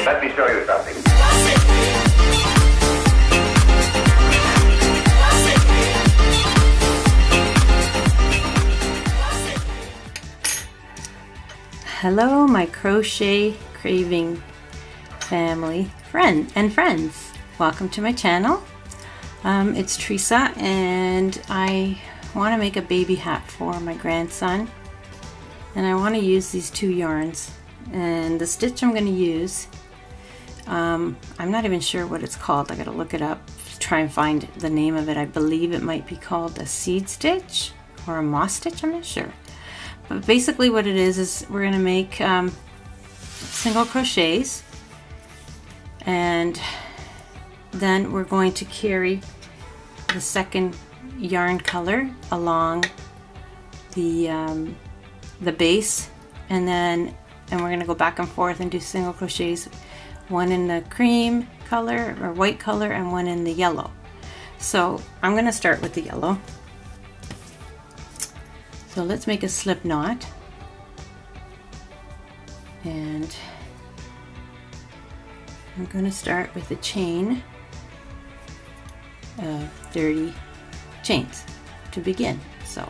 Let me show you something. Hello, my crochet craving family, friends. Welcome to my channel. It's Teresa, and I want to make a baby hat for my grandson. And I want to use these two yarns. And the stitch I'm going to use, I'm not even sure what it's called. I got to look it up, try and find the name of it. I believe it might be called a seed stitch or a moss stitch. I'm not sure. But basically what it is we're going to make single crochets, and then we're going to carry the second yarn color along the base, and we're going to go back and forth and do single crochets, one in the cream color or white color and one in the yellow. So I'm going to start with the yellow. So let's make a slip knot, and I'm going to start with a chain of 30 chains to begin. So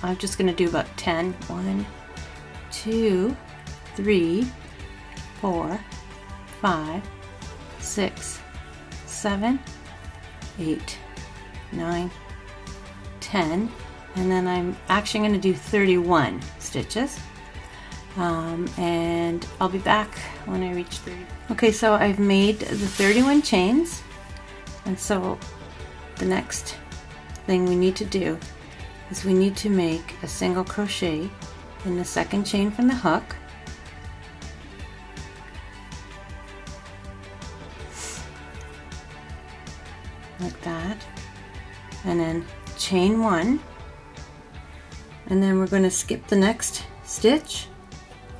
I'm just going to do about 10. 1, 2, 3, 4, 5, 6, 7, 8, 9, 10. And then I'm actually going to do 31 stitches, and I'll be back when I reach 30. Okay, so I've made the 31 chains, and so the next thing we need to do is we need to make a single crochet in the second chain from the hook, like that, and then chain 1. And then we're going to skip the next stitch,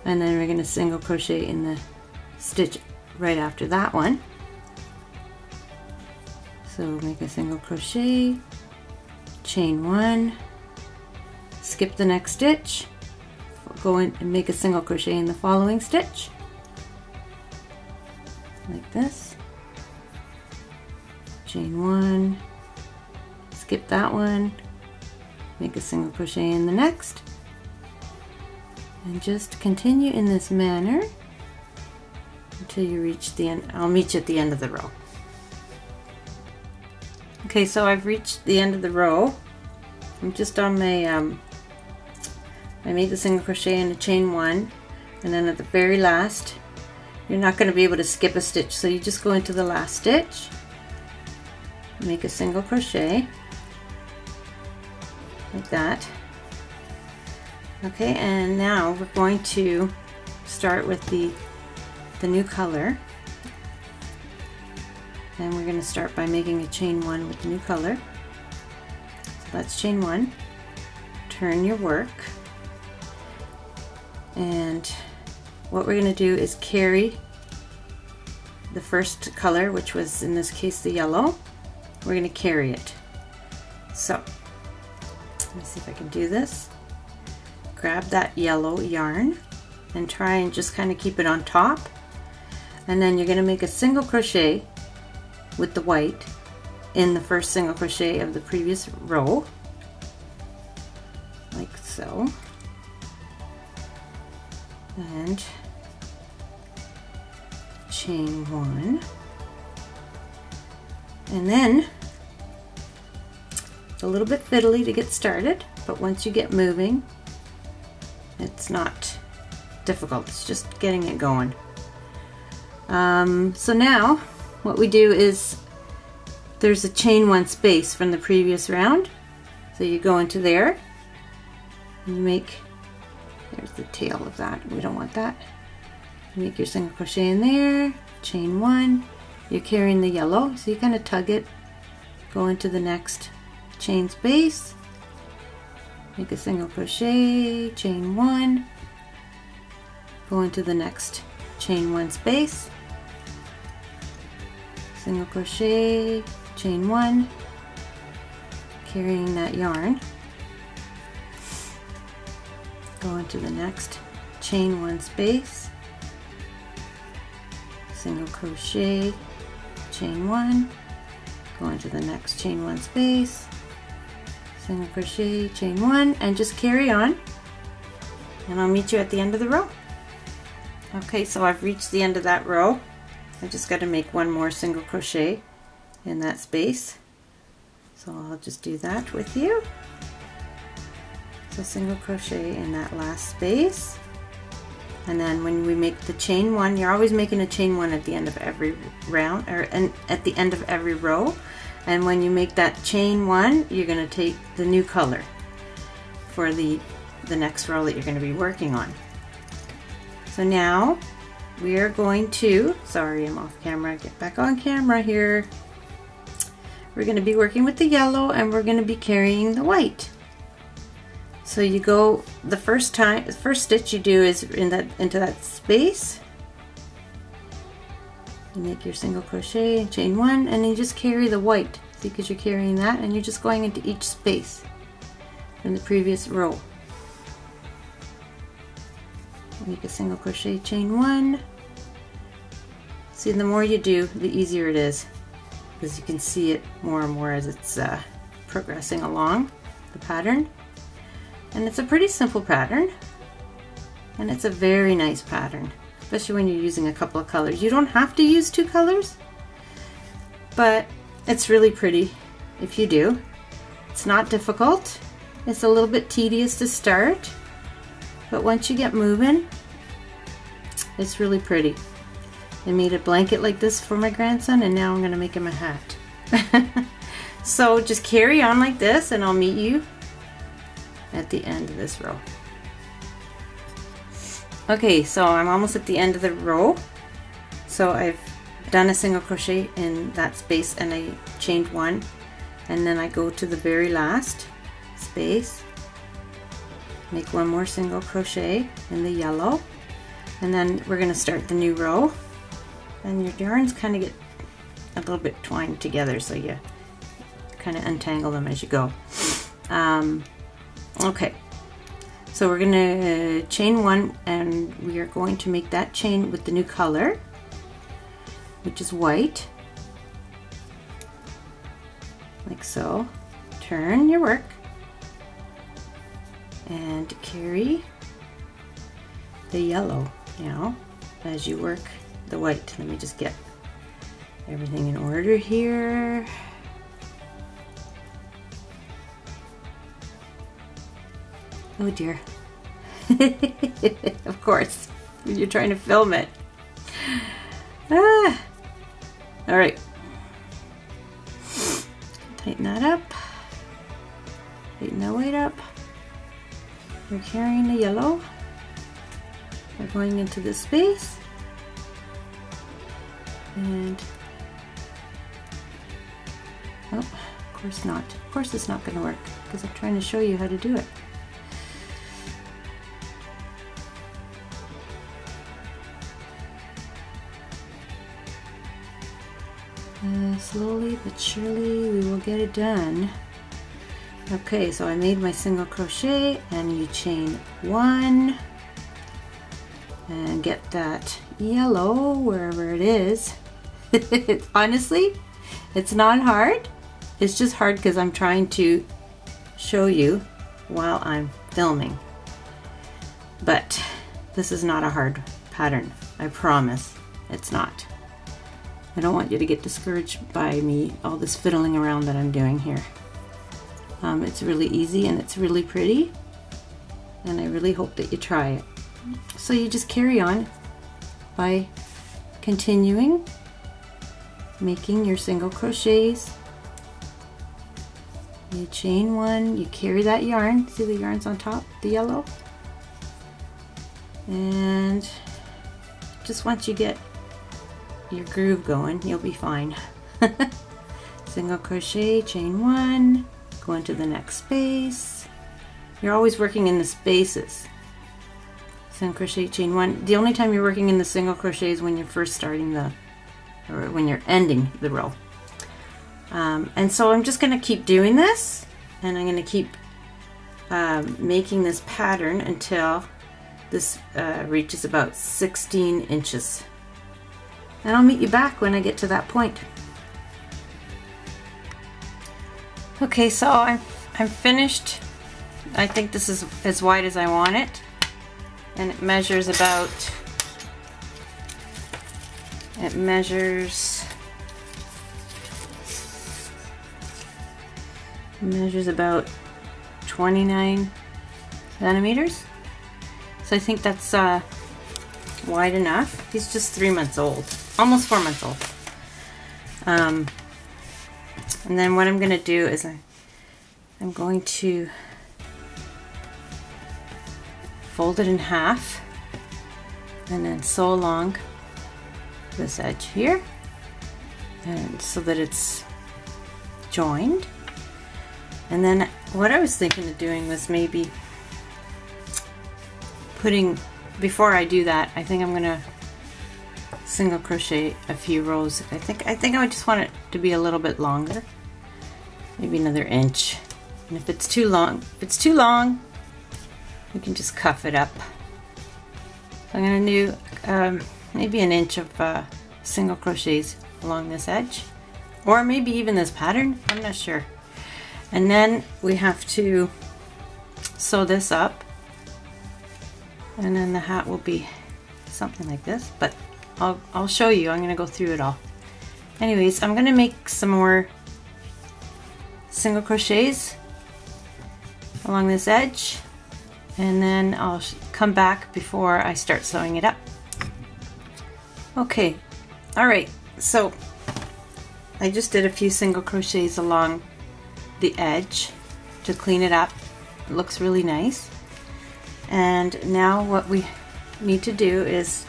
and then we're going to single crochet in the stitch right after that one. So make a single crochet, chain 1, skip the next stitch, go in and make a single crochet in the following stitch, like this, chain 1, skip that one, make a single crochet in the next, and just continue in this manner until you reach the end. I'll meet you at the end of the row. Okay, so I've reached the end of the row. I'm just on my I made the single crochet in the chain 1, and then at the very last, you're not going to be able to skip a stitch, so you just go into the last stitch, make a single crochet like that. Okay, and now we're going to start with the new color, and we're going to start by making a chain 1 with the new color. So that's chain 1. Turn your work, and what we're going to do is carry the first color, which was in this case the yellow. We're going to carry it. So let me see if I can do this. Grab that yellow yarn and try and just kind of keep it on top, and then you're going to make a single crochet with the white in the first single crochet of the previous row, like so, and chain 1, and then it's a little bit fiddly to get started, but once you get moving, it's not difficult. It's just getting it going. So now what we do is there's a chain 1 space from the previous round, so you go into there and you make, there's the tail of that, we don't want that. You make your single crochet in there, chain 1, you're carrying the yellow, so you kind of tug it, go into the next chain space, make a single crochet, chain 1, go into the next chain 1 space, single crochet, chain 1, carrying that yarn, go into the next, chain 1 space, single crochet, chain 1, go into the next, chain 1 space, single crochet, chain 1, and just carry on, and I'll meet you at the end of the row. Okay, so I've reached the end of that row. I just got to make 1 more single crochet in that space, so I'll just do that with you. So single crochet in that last space, and then when we make the chain 1, you're always making a chain 1 at the end of every round, or at the end of every row. And when you make that chain 1, you're going to take the new color for the next row that you're going to be working on. So now we are going to, sorry I'm off camera, get back on camera here. We're going to be working with the yellow, and we're going to be carrying the white. So you go, the first stitch you do is into that space. You make your single crochet, chain 1, and you just carry the white. See, because you're carrying that, and you're just going into each space in the previous row. Make a single crochet, chain 1. See, the more you do, the easier it is, because you can see it more and more as it's progressing along the pattern. And it's a pretty simple pattern, and it's a very nice pattern, especially when you're using a couple of colors. You don't have to use 2 colors, but it's really pretty if you do. It's not difficult. It's a little bit tedious to start, but once you get moving, it's really pretty. I made a blanket like this for my grandson, and now I'm going to make him a hat. So just carry on like this, and I'll meet you at the end of this row. Okay, so I'm almost at the end of the row. So I've done a single crochet in that space, and I chained 1, and then I go to the very last space, make 1 more single crochet in the yellow, and then we're going to start the new row. And your yarns kind of get a little bit twined together, so you kind of untangle them as you go. Okay, so we're going to chain 1, and we are going to make that chain with the new color, which is white, like so. Turn your work and carry the yellow now as you work the white. Let me just get everything in order here. Oh dear. Of course, when you're trying to film it. All right. Tighten that up. Tighten that weight up. We're carrying the yellow. We're going into this space. And oh, of course not. Of course it's not going to work, because I'm trying to show you how to do it. Slowly but surely we will get it done. Okay, so I made my single crochet, and you chain 1 and get that yellow wherever it is. Honestly, it's not hard. It's just hard because I'm trying to show you while I'm filming. But this is not a hard pattern. I promise it's not. I don't want you to get discouraged by me, all this fiddling around that I'm doing here. It's really easy, and it's really pretty, and I really hope that you try it. So you just carry on by continuing making your single crochets. You chain 1, you carry that yarn, see the yarn's on top, the yellow, and just once you get your groove going, you'll be fine. Single crochet, chain 1, go into the next space. You're always working in the spaces. Single crochet, chain 1. The only time you're working in the single crochet is when you're first starting or when you're ending the row. And so I'm just going to keep doing this, and I'm going to keep making this pattern until this reaches about 16 inches. And I'll meet you back when I get to that point. Okay, so I'm finished. I think this is as wide as I want it, and it measures about, about 29 centimeters. So I think that's wide enough. He's just 3 months old, almost 4 months old. And then what I'm going to do is I'm going to fold it in half and then sew along this edge here, and so that it's joined. And then what I was thinking of doing was maybe putting, before I do that, I think I'm gonna single crochet a few rows. I think I just want it to be a little bit longer, maybe another inch. And if it's too long, you can just cuff it up. So I'm gonna do maybe an inch of single crochets along this edge, or maybe even this pattern, I'm not sure. And then we have to sew this up, and then the hat will be something like this, but I'll show you. I'm gonna go through it all. Anyways, I'm gonna make some more single crochets along this edge, and then I'll come back before I start sewing it up. Okay, alright, so I just did a few single crochets along the edge to clean it up. It looks really nice. And now what we need to do is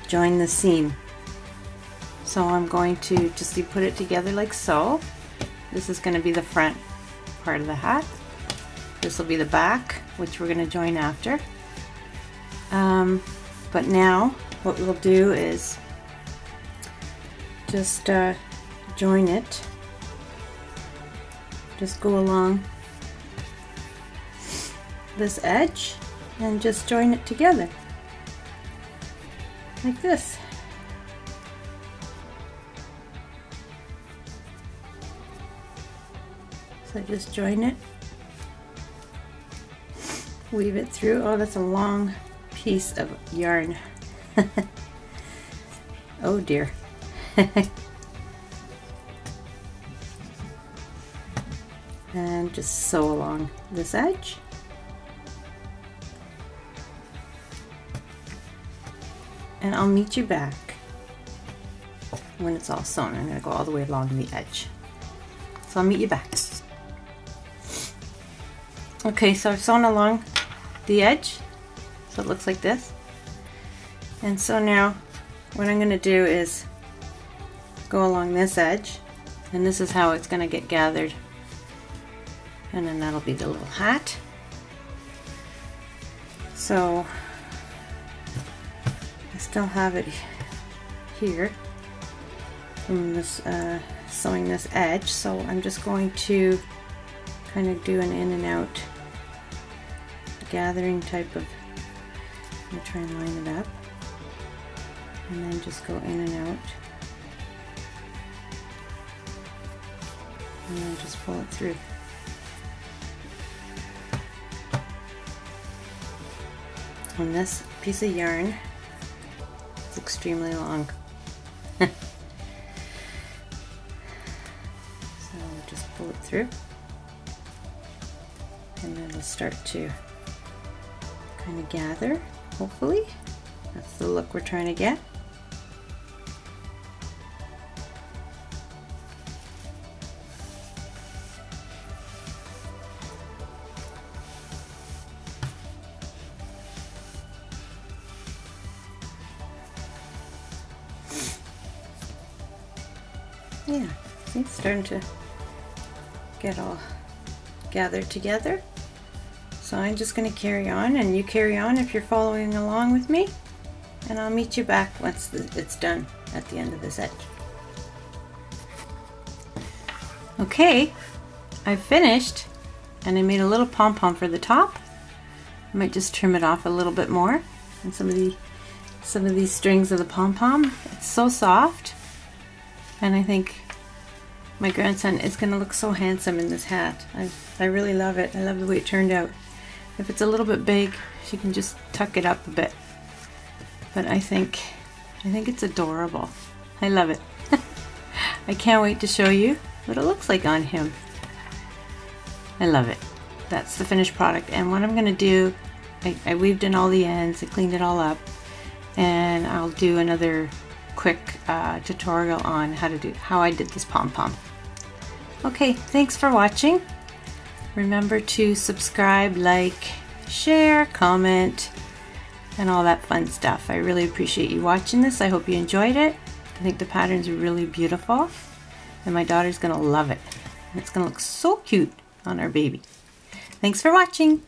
join the seam. So I'm going to just put it together like so. This is going to be the front part of the hat. This will be the back, which we're going to join after. But now what we'll do is just join it. Just go along this edge and just join it together like this. So just join it, weave it through. Oh, that's a long piece of yarn. Oh dear. And just sew along this edge. And I'll meet you back when it's all sewn. I'm going to go all the way along the edge. So I'll meet you back. Okay, so I've sewn along the edge, so it looks like this. And so now what I'm going to do is go along this edge, and this is how it's going to get gathered. And then that'll be the little hat. So I still have it here from this sewing this edge, so I'm just going to kind of do an in and out gathering type of, I'm going to try and line it up and then just go in and out and then just pull it through. On this piece of yarn, it's extremely long. So just pull it through and then it'll start to kind of gather, hopefully. That's the look we're trying to get. Yeah, see, it's starting to get all gathered together. So I'm just going to carry on, and you carry on if you're following along with me, and I'll meet you back once it's done at the end of this edge. Okay, I've finished. and I made a little pom-pom for the top. I might just trim it off a little bit more. And some of these strings of the pom-pom. It's so soft, and I think my grandson is going to look so handsome in this hat. I really love it. I love the way it turned out. If it's a little bit big, she can just tuck it up a bit. But I think it's adorable. I love it. I can't wait to show you what it looks like on him. I love it. That's the finished product, and what I'm going to do, I weaved in all the ends, I cleaned it all up, and I'll do another quick tutorial on how I did this pom-pom. Okay, thanks for watching. Remember to subscribe, like, share, comment, and all that fun stuff. I really appreciate you watching this. I hope you enjoyed it. I think the pattern's really beautiful, and my daughter's gonna love it. And it's gonna look so cute on our baby. Thanks for watching.